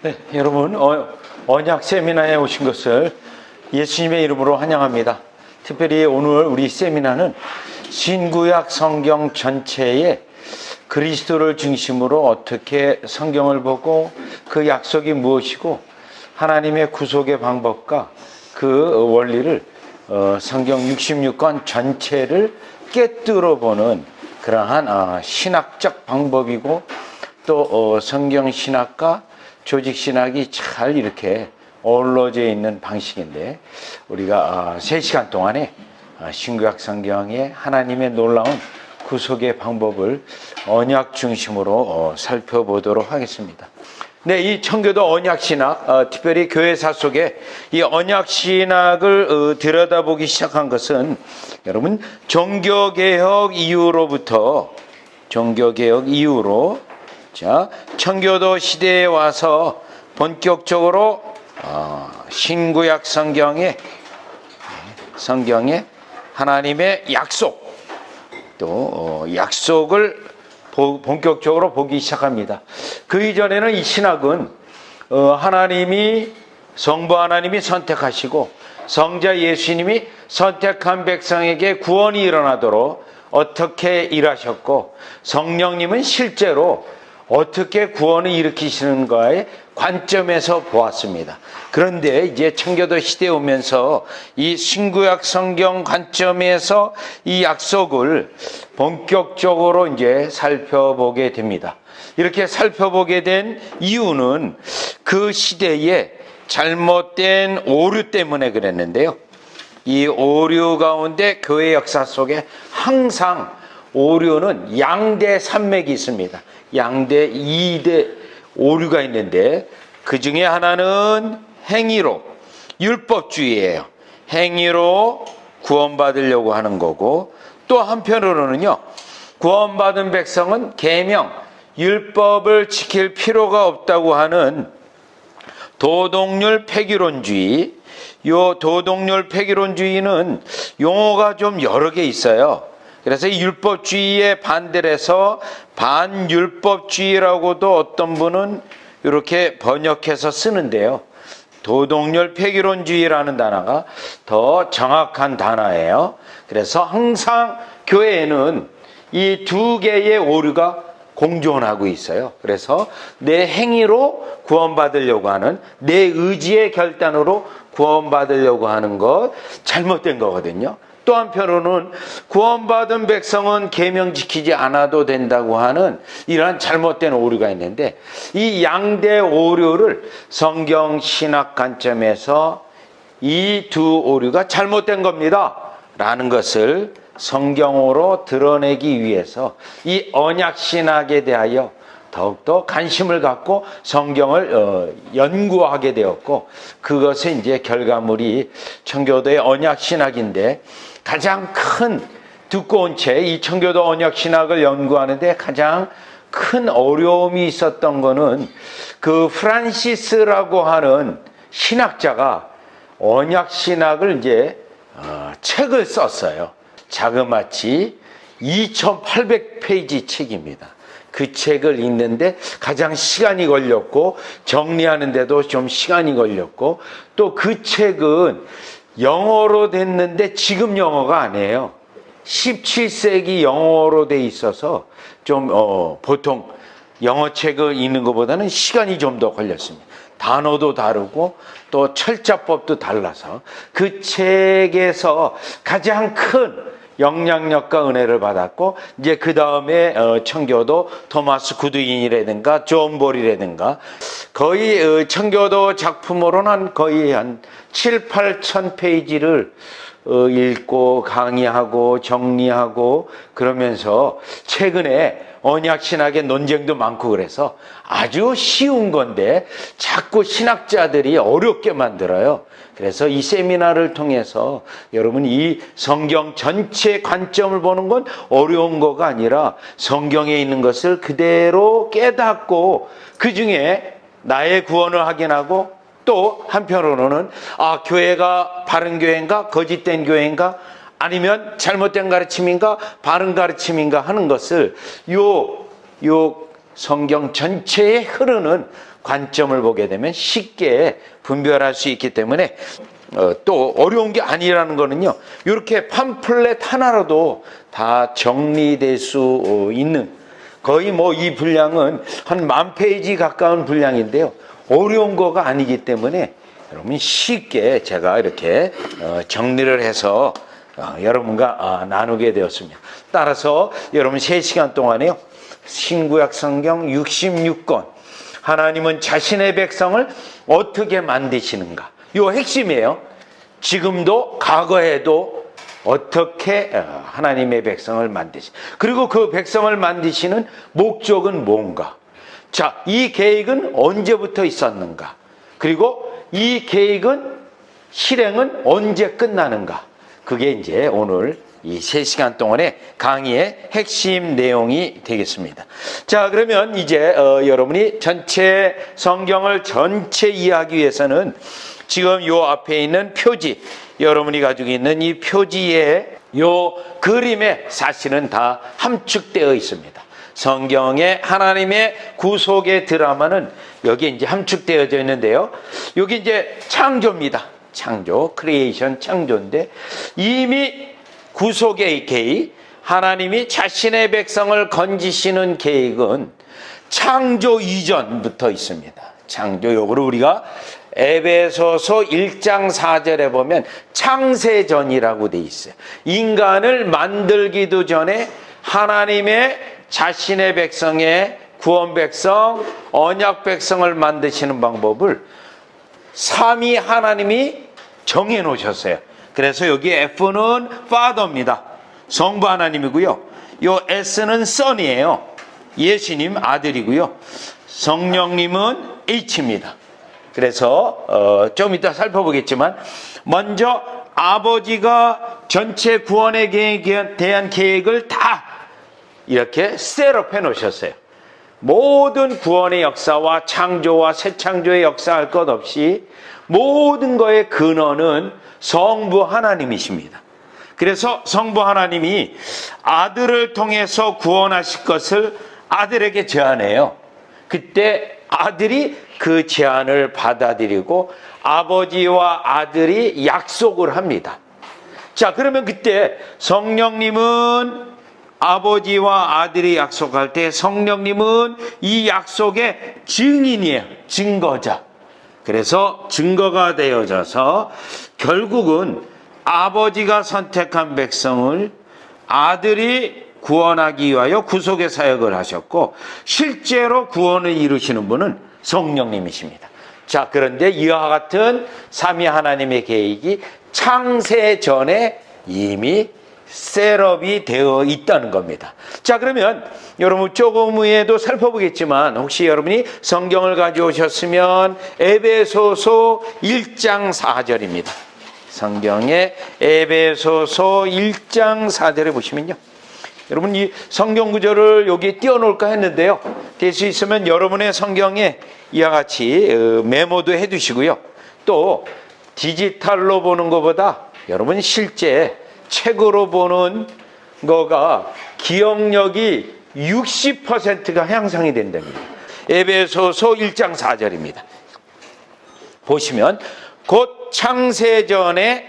네, 여러분 언약 세미나에 오신 것을 예수님의 이름으로 환영합니다. 특별히 오늘 우리 세미나는 신구약 성경 전체에 그리스도를 중심으로 어떻게 성경을 보고 그 약속이 무엇이고 하나님의 구속의 방법과 그 원리를 성경 66권 전체를 깨뜨려 보는 그러한 신학적 방법이고 또 성경 신학과 조직 신학이 잘 이렇게 어우러져 있는 방식인데, 우리가 3시간 동안에 신구약 성경의 하나님의 놀라운 구속의 방법을 언약 중심으로 살펴보도록 하겠습니다. 네, 이 청교도 언약 신학, 특별히 교회사 속에 이 언약 신학을 들여다보기 시작한 것은 여러분 종교개혁 이후로 청교도 시대에 와서 본격적으로 신구약 성경의 하나님의 약속, 또 약속을 본격적으로 보기 시작합니다. 그 이전에는 이 신학은 하나님이 성부 하나님이 선택하시고 성자 예수님이 선택한 백성에게 구원이 일어나도록 어떻게 일하셨고, 성령님은 실제로 어떻게 구원을 일으키시는가의 관점에서 보았습니다. 그런데 이제 청교도 시대에 오면서 이 신구약 성경 관점에서 이 약속을 본격적으로 이제 살펴보게 됩니다. 이렇게 살펴보게 된 이유는 그 시대에 잘못된 오류 때문에 그랬는데요. 이 오류 가운데 교회 역사 속에 항상 오류는 양대 산맥이 있습니다. 양대 2대 오류가 있는데, 그 중에 하나는 행위로, 율법주의예요. 행위로 구원받으려고 하는 거고, 또 한편으로는요, 구원받은 백성은 계명, 율법을 지킬 필요가 없다고 하는 도덕률 폐기론주의. 요 도덕률 폐기론주의는 용어가 좀 여러 개 있어요. 그래서 이 율법주의에 반대를 해서 반율법주의라고도 어떤 분은 이렇게 번역해서 쓰는데요. 도덕률 폐기론주의라는 단어가 더 정확한 단어예요. 그래서 항상 교회에는 이 두 개의 오류가 공존하고 있어요. 그래서 내 행위로 구원받으려고 하는, 내 의지의 결단으로 구원받으려고 하는 것, 잘못된 거거든요. 또 한편으로는 구원받은 백성은 계명 지키지 않아도 된다고 하는 이러한 잘못된 오류가 있는데, 이 양대 오류를 성경 신학 관점에서 이 두 오류가 잘못된 겁니다 라는 것을 성경으로 드러내기 위해서 이 언약 신학에 대하여 더욱더 관심을 갖고 성경을 연구하게 되었고, 그것의 이제 결과물이 청교도의 언약 신학인데, 가장 큰 두꺼운 책, 이 청교도 언약 신학을 연구하는데 가장 큰 어려움이 있었던 거는 그 프란시스라고 하는 신학자가 언약 신학을 이제 책을 썼어요. 자그마치 2800페이지 책입니다. 그 책을 읽는데 가장 시간이 걸렸고, 정리하는데도 좀 시간이 걸렸고, 또 그 책은 영어로 됐는데 지금 영어가 아니에요. 17세기 영어로 돼 있어서 좀 보통 영어 책을 읽는 것보다는 시간이 좀 더 걸렸습니다. 단어도 다르고 또 철자법도 달라서 그 책에서 가장 큰 영향력과 은혜를 받았고, 이제 그 다음에 청교도 토마스 구드윈이라든가 존 볼이라든가 거의 청교도 작품으로는 거의 한 7, 8천 페이지를 읽고 강의하고 정리하고 그러면서 최근에 언약신학의 논쟁도 많고, 그래서 아주 쉬운 건데 자꾸 신학자들이 어렵게 만들어요. 그래서 이 세미나를 통해서 여러분 이 성경 전체 관점을 보는 건 어려운 거가 아니라 성경에 있는 것을 그대로 깨닫고 그 중에 나의 구원을 확인하고, 또 한편으로는 교회가 바른 교회인가 거짓된 교회인가 아니면 잘못된 가르침인가 바른 가르침인가 하는 것을 요 성경 전체에 흐르는 관점을 보게 되면 쉽게 분별할 수 있기 때문에 또 어려운 게 아니라는 거는요, 이렇게 팜플렛 하나로도 다 정리될 수 있는, 거의 뭐 이 분량은 한 10,000페이지 가까운 분량인데요, 어려운 거가 아니기 때문에 여러분 쉽게 제가 이렇게 정리를 해서 여러분과 나누게 되었습니다. 따라서 여러분 3시간 동안에요, 신구약 성경 66권, 하나님은 자신의 백성을 어떻게 만드시는가, 요 핵심이에요. 지금도 과거에도 어떻게 하나님의 백성을 그리고 그 백성을 만드시는 목적은 뭔가, 자, 이 계획은 언제부터 있었는가, 그리고 이 계획은 실행은 언제 끝나는가, 그게 이제 오늘 이 3시간 동안의 강의의 핵심 내용이 되겠습니다. 자, 그러면 이제 여러분이 전체 성경을 전체 이해하기 위해서는 지금 요 앞에 있는 표지, 여러분이 가지고 있는 이 표지에 요 그림에 사실은 다 함축되어 있습니다. 성경의 하나님의 구속의 드라마는 여기 이제 함축되어져 있는데요, 여기 이제 창조입니다. 창조, 크리에이션, 창조인데, 이미 구속의 계획, 하나님이 자신의 백성을 건지시는 계획은 창조 이전부터 있습니다. 창조역으로 우리가 에베소서 1장 4절에 보면 창세전이라고 돼 있어요. 인간을 만들기도 전에 하나님의 자신의 백성의 구원 백성, 언약 백성을 만드시는 방법을 삼위 하나님이 정해 놓으셨어요. 그래서 여기 F는 Father입니다. 성부 하나님이고요. 요 S는 Son이에요. 예수님 아들이고요. 성령님은 H입니다. 그래서 좀 이따 살펴보겠지만, 먼저 아버지가 전체 구원의 계획에 대한 계획을 다 이렇게 셋업해 놓으셨어요. 모든 구원의 역사와 창조와 새 창조의 역사할 것 없이 모든 거의 근원은 성부 하나님이십니다. 그래서 성부 하나님이 아들을 통해서 구원하실 것을 아들에게 제안해요. 그때 아들이 그 제안을 받아들이고 아버지와 아들이 약속을 합니다. 자, 그러면 그때 성령님은 아버지와 아들이 약속할 때 성령님은 이 약속의 증인이에요. 증거자. 그래서 증거가 되어져서 결국은 아버지가 선택한 백성을 아들이 구원하기 위하여 구속의 사역을 하셨고, 실제로 구원을 이루시는 분은 성령님이십니다. 자, 그런데 이와 같은 삼위 하나님의 계획이 창세 전에 이미 셋업이 되어 있다는 겁니다. 자, 그러면 여러분 조금 후에도 살펴보겠지만, 혹시 여러분이 성경을 가져오셨으면 에베소서 1장 4절입니다. 성경의 에베소서 1장 4절에 보시면요, 여러분 이 성경 구절을 여기 띄워놓을까 했는데요, 될 수 있으면 여러분의 성경에 이와 같이 메모도 해두시고요, 또 디지털로 보는 것보다 여러분 실제 책으로 보는 거가 기억력이 60%가 향상이 된답니다. 에베소서 1장 4절입니다. 보시면 곧 창세전이에요.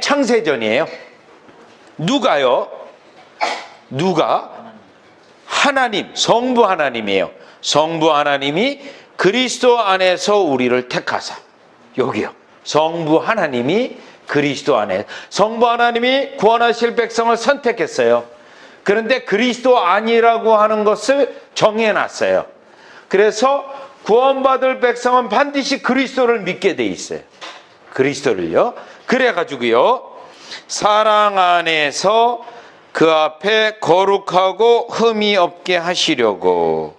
누가요? 누가? 하나님, 성부 하나님이에요. 성부 하나님이 그리스도 안에서 우리를 택하사. 여기요. 성부 하나님이 그리스도 안에, 성부 하나님이 구원하실 백성을 선택했어요. 그런데 그리스도 아니라고 하는 것을 정해놨어요. 그래서 구원받을 백성은 반드시 그리스도를 믿게 돼 있어요. 그리스도를요. 그래가지고요, 사랑 안에서 그 앞에 거룩하고 흠이 없게 하시려고.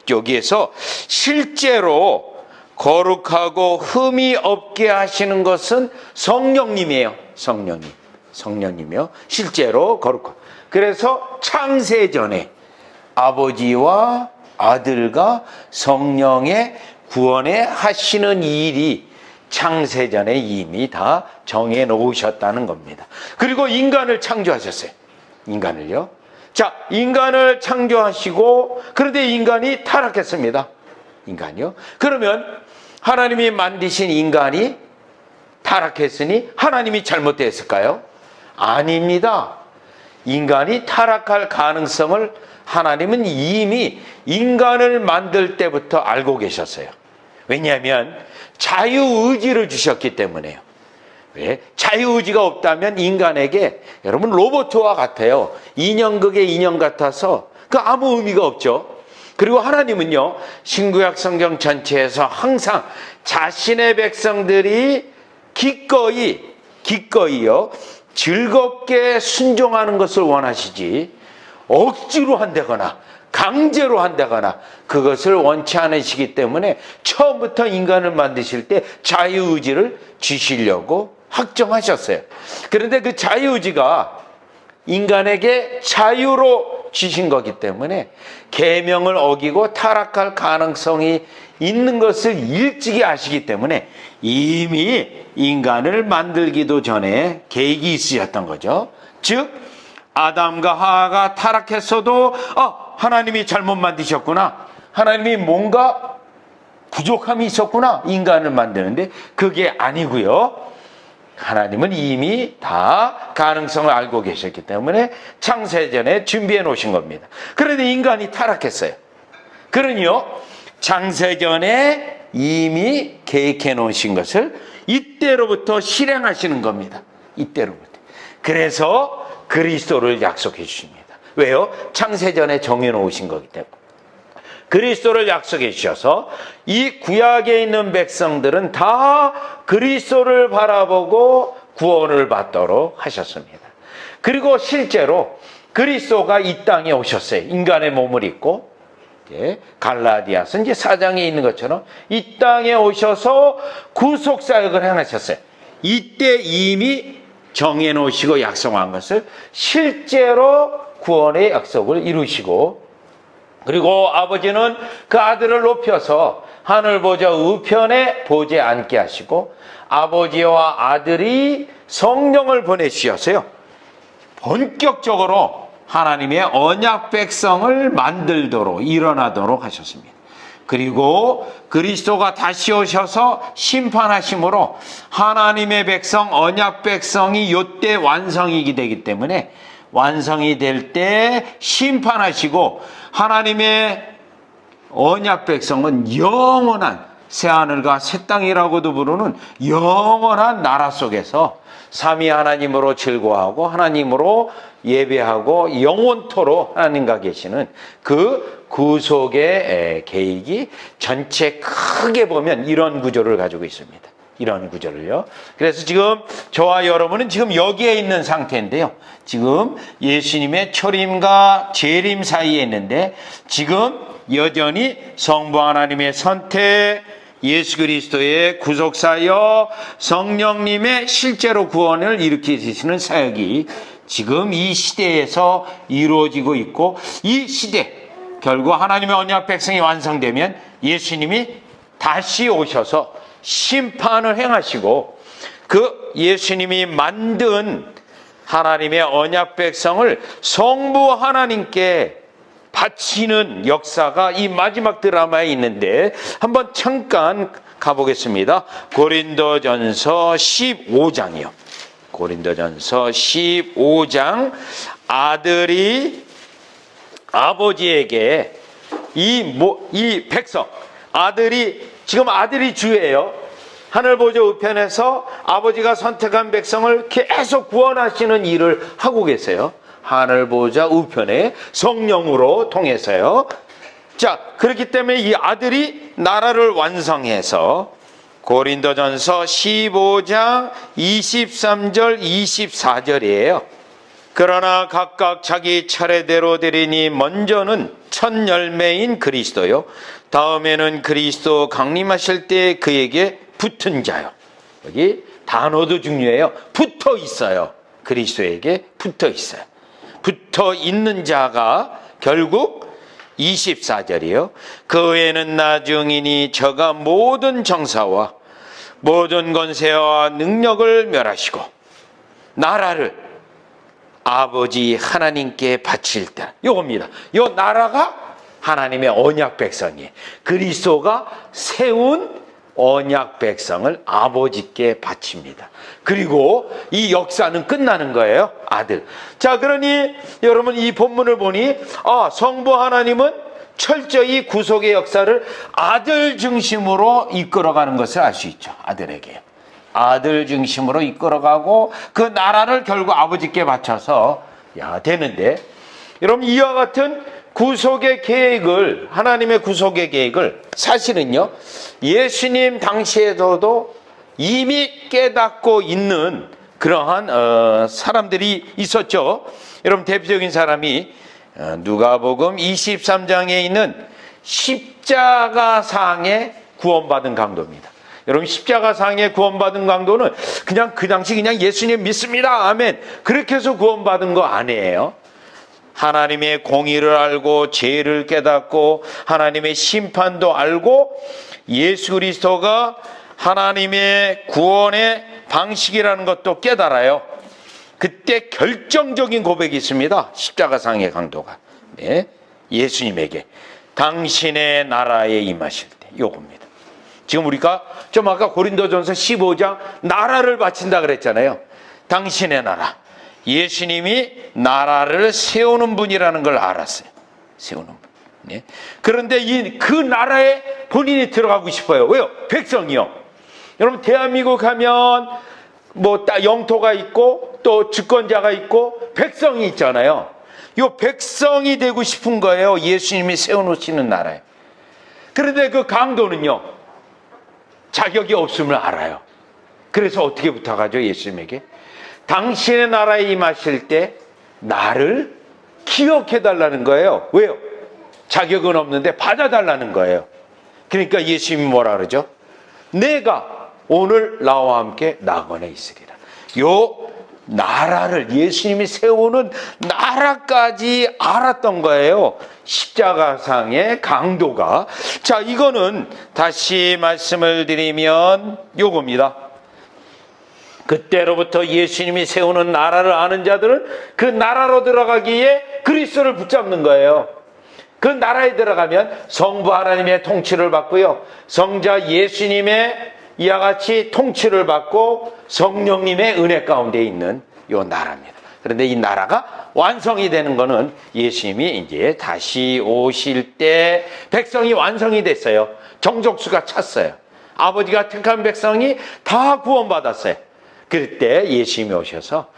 여기에서 실제로 거룩하고 흠이 없게 하시는 것은 성령님이에요. 성령님이요. 실제로 거룩하고. 그래서 창세전에 아버지와 아들과 성령의 구원에 하시는 일이 창세전에 이미 다 정해 놓으셨다는 겁니다. 그리고 인간을 창조하셨어요. 인간을요. 자, 인간을 창조하시고, 그런데 인간이 타락했습니다. 인간이요. 그러면 하나님이 만드신 인간이 타락했으니 하나님이 잘못됐을까요? 아닙니다. 인간이 타락할 가능성을 하나님은 이미 인간을 만들 때부터 알고 계셨어요. 왜냐하면 자유의지를 주셨기 때문에요. 왜? 자유의지가 없다면 인간에게, 여러분 로봇과 같아요. 인형극의 인형 같아서 그 아무 의미가 없죠. 그리고 하나님은요, 신구약 성경 전체에서 항상 자신의 백성들이 기꺼이요 즐겁게 순종하는 것을 원하시지 억지로 한다거나 강제로 한다거나 그것을 원치 않으시기 때문에 처음부터 인간을 만드실 때 자유의지를 주시려고 확정하셨어요. 그런데 그 자유의지가 인간에게 자유로 주신 거기 때문에 계명을 어기고 타락할 가능성이 있는 것을 일찍이 아시기 때문에 이미 인간을 만들기도 전에 계획이 있으셨던 거죠. 즉 아담과 하와가 타락했어도 하나님이 잘못 만드셨구나, 하나님이 뭔가 부족함이 있었구나, 인간을 만드는데 그게 아니고요. 하나님은 이미 다 가능성을 알고 계셨기 때문에 창세전에 준비해 놓으신 겁니다. 그런데 인간이 타락했어요. 그러니요, 창세전에 이미 계획해 놓으신 것을 이때로부터 실행하시는 겁니다. 이때로부터. 그래서 그리스도를 약속해 주십니다. 왜요? 창세전에 정해 놓으신 거기 때문에. 그리스도를 약속해 주셔서 이 구약에 있는 백성들은 다 그리스도를 바라보고 구원을 받도록 하셨습니다. 그리고 실제로 그리스도가 이 땅에 오셨어요. 인간의 몸을 입고. 갈라디아서 이제 4장에 있는 것처럼 이 땅에 오셔서 구속사역을 행하셨어요. 이때 이미 정해놓으시고 약속한 것을 실제로 구원의 약속을 이루시고, 그리고 아버지는 그 아들을 높여서 하늘보좌 우편에 보좌에 앉게 하시고 아버지와 아들이 성령을 보내주셔서요, 본격적으로 하나님의 언약 백성을 만들도록 일어나도록 하셨습니다. 그리고 그리스도가 다시 오셔서 심판하심으로 하나님의 백성, 언약 백성이 이때 완성이 되기 때문에 완성이 될 때 심판하시고 하나님의 언약 백성은 영원한 새하늘과 새 땅이라고도 부르는 영원한 나라 속에서 삼위 하나님으로 즐거워하고 하나님으로 예배하고 영원토록 하나님과 계시는 그 구속의 계획이 전체 크게 보면 이런 구조를 가지고 있습니다. 이런 구조를요. 그래서 지금 저와 여러분은 지금 여기에 있는 상태인데요. 지금 예수님의 초림과 재림 사이에 있는데 지금 여전히 성부 하나님의 선택, 예수 그리스도의 구속사역, 성령님의 실제로 구원을 일으키시는 사역이 지금 이 시대에서 이루어지고 있고, 이 시대 결국 하나님의 언약 백성이 완성되면 예수님이 다시 오셔서 심판을 행하시고 그 예수님이 만든 하나님의 언약 백성을 성부 하나님께 바치는 역사가 이 마지막 드라마에 있는데 한번 잠깐 가보겠습니다. 고린도전서 15장이요. 고린도전서 15장, 아들이 아버지에게 이 백성, 지금 아들이 주예요. 하늘보좌 우편에서 아버지가 선택한 백성을 계속 구원하시는 일을 하고 계세요. 하늘보좌 우편에 성령으로 통해서요. 자, 그렇기 때문에 이 아들이 나라를 완성해서 고린도전서 15장 23절 24절이에요. 그러나 각각 자기 차례대로 되리니 먼저는 첫 열매인 그리스도요, 다음에는 그리스도 강림하실 때 그에게 붙은 자요. 여기 단어도 중요해요. 붙어 있어요. 그리스도에게 붙어 있어요. 붙어 있는 자가 결국 24절이요. 그 외에는 나중이니 저가 모든 정사와 모든 권세와 능력을 멸하시고 나라를 아버지 하나님께 바칠 때, 요겁니다. 요 나라가 하나님의 언약 백성이에요. 그리스도가 세운 언약 백성을 아버지께 바칩니다. 그리고 이 역사는 끝나는 거예요. 아들. 자, 그러니 여러분 이 본문을 보니 성부 하나님은 철저히 구속의 역사를 아들 중심으로 이끌어가는 것을 알 수 있죠. 아들에게. 아들 중심으로 이끌어가고 그 나라를 결국 아버지께 바쳐서 되는데, 여러분 이와 같은 구속의 계획을, 하나님의 구속의 계획을 사실은요 예수님 당시에도 이미 깨닫고 있는 그러한 사람들이 있었죠. 여러분 대표적인 사람이 누가복음 23장에 있는 십자가상에 구원받은 강도입니다. 여러분 십자가상에 구원받은 강도는 그냥 그 당시 그냥 예수님 믿습니다, 아멘, 그렇게 해서 구원받은 거 아니에요. 하나님의 공의를 알고 죄를 깨닫고 하나님의 심판도 알고 예수 그리스도가 하나님의 구원의 방식이라는 것도 깨달아요. 그때 결정적인 고백이 있습니다. 십자가상의 강도가 예수님에게 당신의 나라에 임하실 때, 요겁니다. 지금 우리가 좀 아까 고린도전서 15장 나라를 바친다 그랬잖아요. 당신의 나라, 예수님이 나라를 세우는 분이라는 걸 알았어요. 세우는 분. 그런데 그 나라에 본인이 들어가고 싶어요. 왜요? 백성이요. 여러분 대한민국 하면 뭐 영토가 있고 또 주권자가 있고 백성이 있잖아요. 요 백성이 되고 싶은 거예요. 예수님이 세워놓으시는 나라에. 그런데 그 강도는요 자격이 없음을 알아요. 그래서 어떻게 부탁하죠? 예수님에게 당신의 나라에 임하실 때 나를 기억해달라는 거예요. 왜요? 자격은 없는데 받아달라는 거예요. 그러니까 예수님이 뭐라 그러죠? 내가 오늘 나와 함께 낙원에 있으리라. 요 나라를, 예수님이 세우는 나라까지 알았던 거예요. 십자가상의 강도가. 자, 이거는 다시 말씀을 드리면 요겁니다. 그때로부터 예수님이 세우는 나라를 아는 자들은 그 나라로 들어가기에 그리스도를 붙잡는 거예요. 그 나라에 들어가면 성부 하나님의 통치를 받고요, 성자 예수님의 이와 같이 통치를 받고 성령님의 은혜 가운데 있는 요 나라입니다. 그런데 이 나라가 완성이 되는 거는 예수님이 이제 다시 오실 때 백성이 완성이 됐어요. 정족수가 찼어요. 아버지가 택한 백성이 다 구원받았어요. 그럴 때 예수님이 오셔서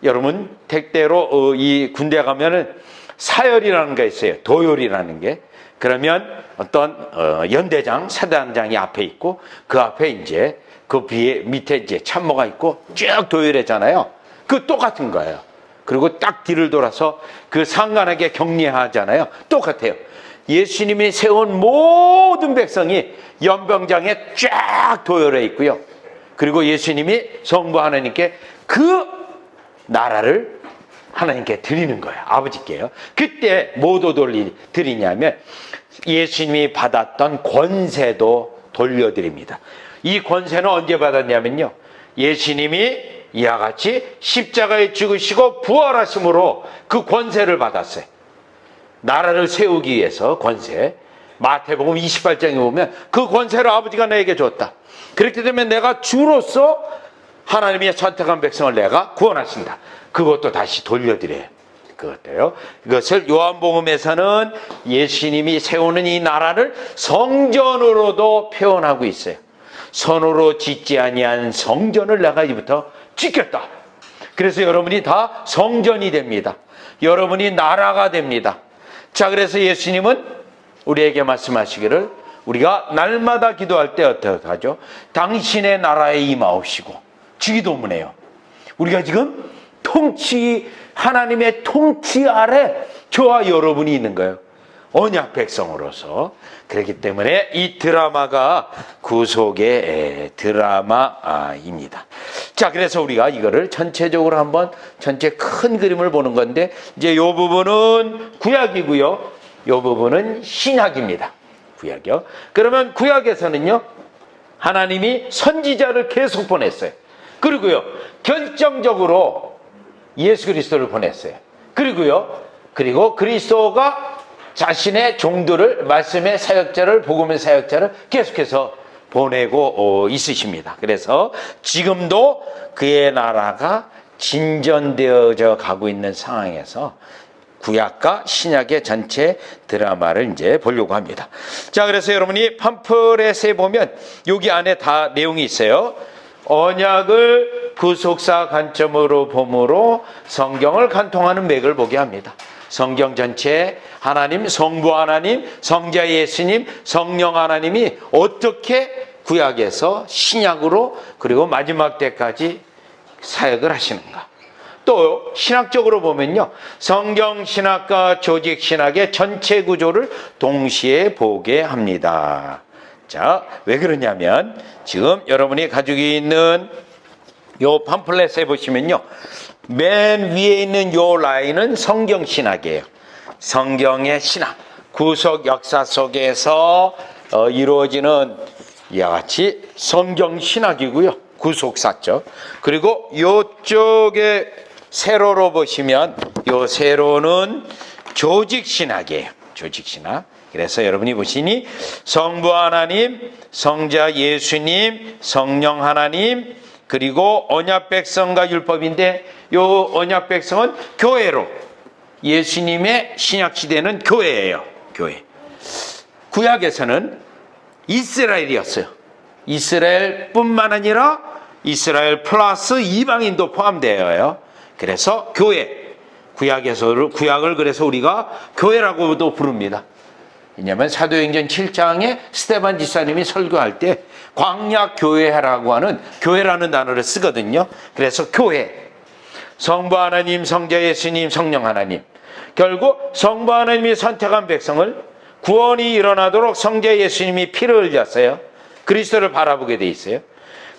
여러분 택대로 이 군대 가면은 사열이라는 게 있어요. 도열이라는 게. 그러면 어떤 연대장, 사단장이 앞에 있고 그 앞에 이제 그 밑에 이제 참모가 있고 쭉 도열하잖아요. 그 똑같은 거예요. 그리고 딱 뒤를 돌아서 그 상관에게 격리하잖아요. 똑같아요. 예수님이 세운 모든 백성이 연병장에 쫙 도열해 있고요. 그리고 예수님이 성부 하나님께 그 나라를 하나님께 드리는 거예요. 아버지께요. 그때 뭐도 드리냐면 예수님이 받았던 권세도 돌려드립니다. 이 권세는 언제 받았냐면요, 예수님이 이와 같이 십자가에 죽으시고 부활하심으로 그 권세를 받았어요. 나라를 세우기 위해서 권세. 마태복음 28장에 보면 그 권세를 아버지가 내게 줬다. 그렇게 되면 내가 주로서 하나님이 선택한 백성을 내가 구원하신다. 그것도 다시 돌려드려요. 그것도요. 이것을 요한복음에서는 예수님이 세우는 이 나라를 성전으로도 표현하고 있어요. 손으로 짓지 아니한 성전을 내가 이제부터 짓겠다. 그래서 여러분이 다 성전이 됩니다. 여러분이 나라가 됩니다. 자, 그래서 예수님은 우리에게 말씀하시기를, 우리가 날마다 기도할 때 어떻게 하죠? 당신의 나라에 임하옵시고. 주기도문이에요. 우리가 지금 하나님의 통치 아래 저와 여러분이 있는 거예요. 언약 백성으로서. 그렇기 때문에 이 드라마가 구속의 드라마입니다. 자, 그래서 우리가 이거를 전체적으로 한번 전체 큰 그림을 보는 건데, 이제 이 부분은 구약이고요, 이 부분은 신약입니다. 구약이요. 그러면 구약에서는요, 하나님이 선지자를 계속 보냈어요. 그리고요, 결정적으로 예수 그리스도를 보냈어요. 그리고 그리스도가 자신의 종들을, 말씀의 사역자를, 복음의 사역자를 계속해서 보내고 있으십니다. 그래서 지금도 그의 나라가 진전되어져 가고 있는 상황에서 구약과 신약의 전체 드라마를 이제 보려고 합니다. 자, 그래서 여러분이 팜플렛에 보면 여기 안에 다 내용이 있어요. 언약을 구속사 관점으로 봄으로 성경을 관통하는 맥을 보게 합니다. 성경 전체에 하나님, 성부 하나님, 성자 예수님, 성령 하나님이 어떻게 구약에서 신약으로 그리고 마지막 때까지 사역을 하시는가. 또 신학적으로 보면요, 성경 신학과 조직 신학의 전체 구조를 동시에 보게 합니다. 자, 왜 그러냐면 지금 여러분이 가지고 있는 요 팜플렛에 보시면요, 맨 위에 있는 요 라인은 성경 신학이에요. 성경의 신학, 구속 역사 속에서 이루어지는 이와 같이 성경 신학이고요, 구속사죠. 그리고 요쪽에 세로로 보시면 요 세로는 조직 신학이에요. 조직 신학. 그래서 여러분이 보시니 성부 하나님, 성자 예수님, 성령 하나님, 그리고 언약 백성과 율법인데 요 언약 백성은 교회로, 예수님의 신약 시대는 교회예요. 교회. 구약에서는 이스라엘이었어요. 이스라엘뿐만 아니라 이스라엘 플러스 이방인도 포함되어요. 그래서 교회, 구약을 그래서 우리가 교회라고도 부릅니다. 왜냐하면 사도행전 7장에 스데반 지사님이 설교할 때 광야교회라고 하는, 교회라는 단어를 쓰거든요. 그래서 교회, 성부 하나님, 성자 예수님, 성령 하나님. 결국 성부 하나님이 선택한 백성을 구원이 일어나도록 성자 예수님이 피를 흘렸어요. 그리스도를 바라보게 돼 있어요.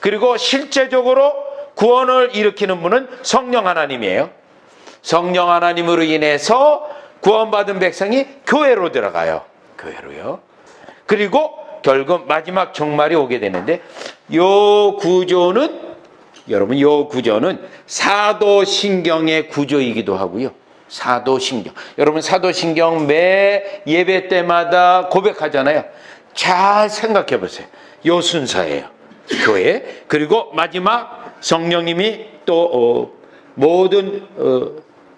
그리고 실제적으로 구원을 일으키는 분은 성령 하나님이에요. 성령 하나님으로 인해서 구원받은 백성이 교회로 들어가요. 교회로요. 그리고 결국 마지막 종말이 오게 되는데 요 구조는, 여러분, 요 구조는 사도신경의 구조이기도 하고요. 사도신경. 여러분, 사도신경 매 예배 때마다 고백하잖아요. 잘 생각해 보세요. 요 순서예요. 교회. 그리고 마지막 성령님이 또 모든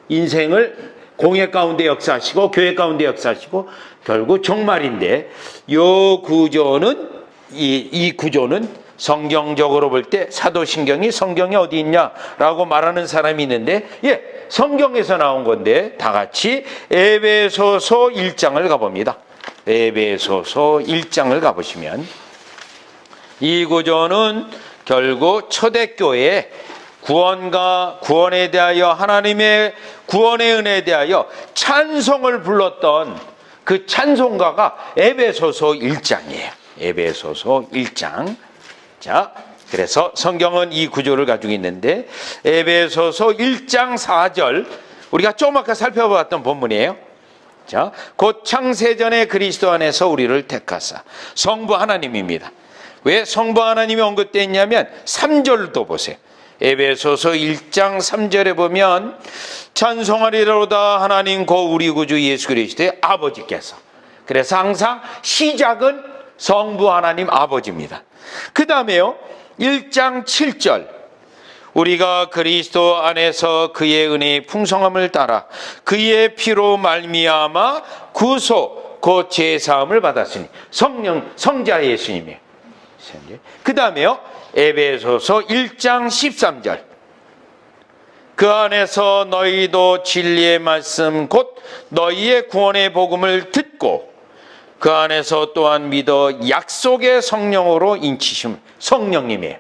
인생을 공예 가운데 역사하시고 교회 가운데 역사하시고 결국 종말인데, 요 구조는 이 구조는 성경적으로 볼 때 사도신경이 성경에 어디 있냐라고 말하는 사람이 있는데, 성경에서 나온 건데 다 같이 에베소서 1장을 가봅니다. 에베소서 1장을 가보시면 이 구조는 결국 초대교회의 구원에 대하여, 하나님의 구원의 은혜에 대하여 찬송을 불렀던 그 찬송가가 에베소서 1장이에요. 에베소서 1장. 자, 그래서 성경은 이 구조를 가지고 있는데 에베소서 1장 4절, 우리가 조금 아까 살펴봤던 본문이에요. 자, 곧 창세전에 그리스도 안에서 우리를 택하사. 성부 하나님입니다. 왜 성부 하나님이 언급되어 있냐면 3절도 보세요. 에베소서 1장 3절에 보면 찬송하리로다 하나님 고 우리 구주 예수 그리스도의 아버지께서. 그래서 항상 시작은 성부 하나님 아버지입니다. 그 다음에요, 1장 7절, 우리가 그리스도 안에서 그의 은혜의 풍성함을 따라 그의 피로 말미암아 구속 곧 제사함을 받았으니. 성자 예수님이에요. 그 다음에요, 에베소서 1장 13절, 그 안에서 너희도 진리의 말씀 곧 너희의 구원의 복음을 듣고 그 안에서 또한 믿어 약속의 성령으로 인치심. 성령님이에요.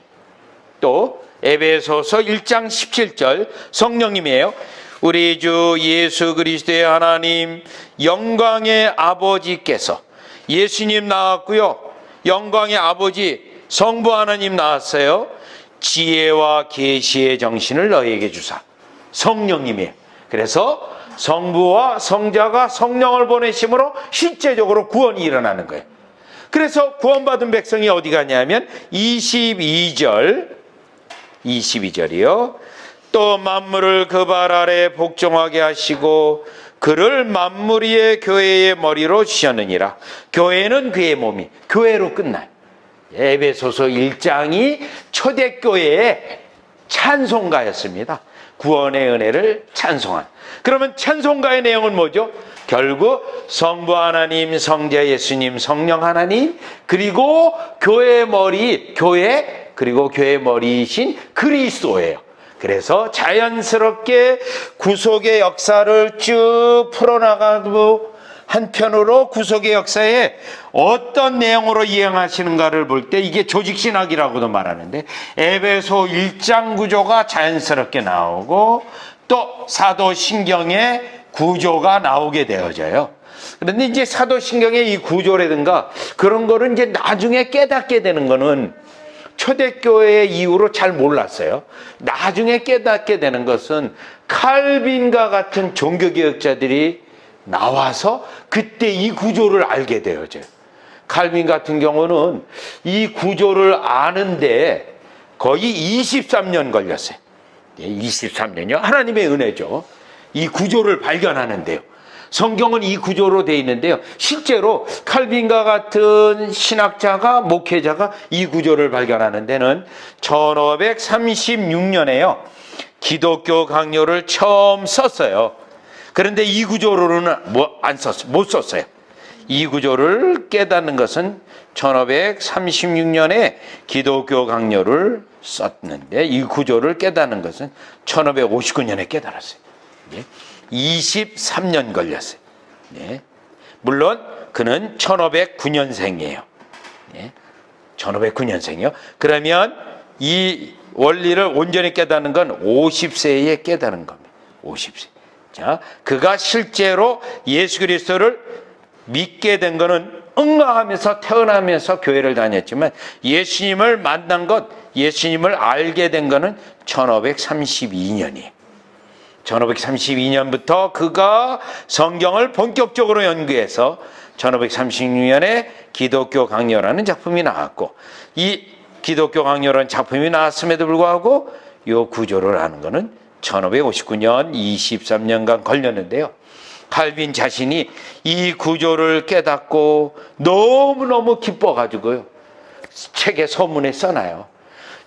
또 에베소서 1장 17절, 성령님이에요. 우리 주 예수 그리스도의 하나님 영광의 아버지께서, 예수님 나왔고요, 영광의 아버지 성부 하나님 나왔어요. 지혜와 계시의 정신을 너희에게 주사. 성령님이에요. 그래서 성부와 성자가 성령을 보내심으로 실제적으로 구원이 일어나는 거예요. 그래서 구원받은 백성이 어디 가냐면 22절이요. 또 만물을 그 발 아래 복종하게 하시고 그를 만물 위의 교회의 머리로 주셨느니라. 교회는 그의 몸이 교회로 끝나요. 에베소서 1장이 초대교회의 찬송가였습니다. 구원의 은혜를 찬송한. 그러면 찬송가의 내용은 뭐죠? 결국 성부 하나님, 성자 예수님, 성령 하나님, 그리고 교회의 머리, 교회, 그리고 교회의 머리이신 그리스도예요. 그래서 자연스럽게 구속의 역사를 쭉 풀어나가고, 한편으로 구속의 역사에 어떤 내용으로 이행하시는가를 볼 때 이게 조직신학이라고도 말하는데, 에베소 1장 구조가 자연스럽게 나오고 또 사도신경의 구조가 나오게 되어져요. 그런데 이제 사도신경의 이 구조라든가 그런 거를 이제 나중에 깨닫게 되는 거는 초대교회 이후로 잘 몰랐어요. 나중에 깨닫게 되는 것은 칼빈과 같은 종교개혁자들이 나와서 그때 이 구조를 알게 되어져요. 칼빈 같은 경우는 이 구조를 아는데 거의 23년 걸렸어요. 23년이요. 하나님의 은혜죠. 이 구조를 발견하는데요. 성경은 이 구조로 되어 있는데요. 실제로 칼빈과 같은 신학자가, 목회자가 이 구조를 발견하는 데는 1536년에요. 기독교 강요를 처음 썼어요. 그런데 이 구조로는 못 썼어요. 이 구조를 깨닫는 것은 1536년에 기독교 강요를 썼는데, 이 구조를 깨닫는 것은 1559년에 깨달았어요. 23년 걸렸어요. 물론 그는 1509년생이에요. 1509년생이요. 그러면 이 원리를 온전히 깨닫는 건 50세에 깨닫는 겁니다. 50세. 자, 그가 실제로 예수 그리스도를 믿게 된 거는 응아하면서 태어나면서 교회를 다녔지만, 예수님을 만난 것, 예수님을 알게 된 거는 1532년이에요. 1532년부터 그가 성경을 본격적으로 연구해서 1536년에 기독교 강요라는 작품이 나왔고, 이 기독교 강요라는 작품이 나왔음에도 불구하고 이 구조를 아는 거는 1559년 23년간 걸렸는데요. 칼빈 자신이 이 구조를 깨닫고 너무너무 기뻐가지고요, 책에 서문에 써놔요.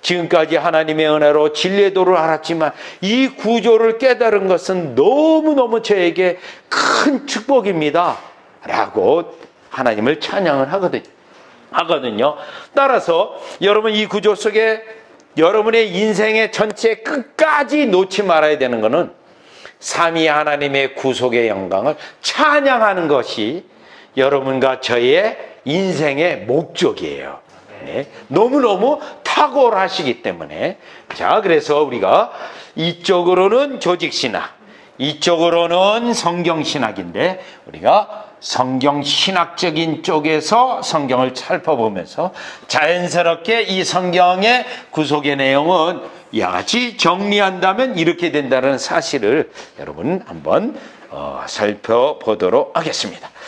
지금까지 하나님의 은혜로 진리의 도를 알았지만 이 구조를 깨달은 것은 너무너무 저에게 큰 축복입니다 라고 하나님을 찬양을 하거든요. 따라서 여러분, 이 구조 속에 여러분의 인생의 전체 끝까지 놓지 말아야 되는 것은 삼위 하나님의 구속의 영광을 찬양하는 것이 여러분과 저의 인생의 목적이에요. 너무너무 탁월하시기 때문에. 자, 그래서 우리가 이쪽으로는 조직신학, 이쪽으로는 성경신학인데, 우리가 성경신학적인 쪽에서 성경을 살펴보면서 자연스럽게 이 성경의 구속의 내용은 이와 같이 정리한다면 이렇게 된다는 사실을 여러분 한번 살펴보도록 하겠습니다.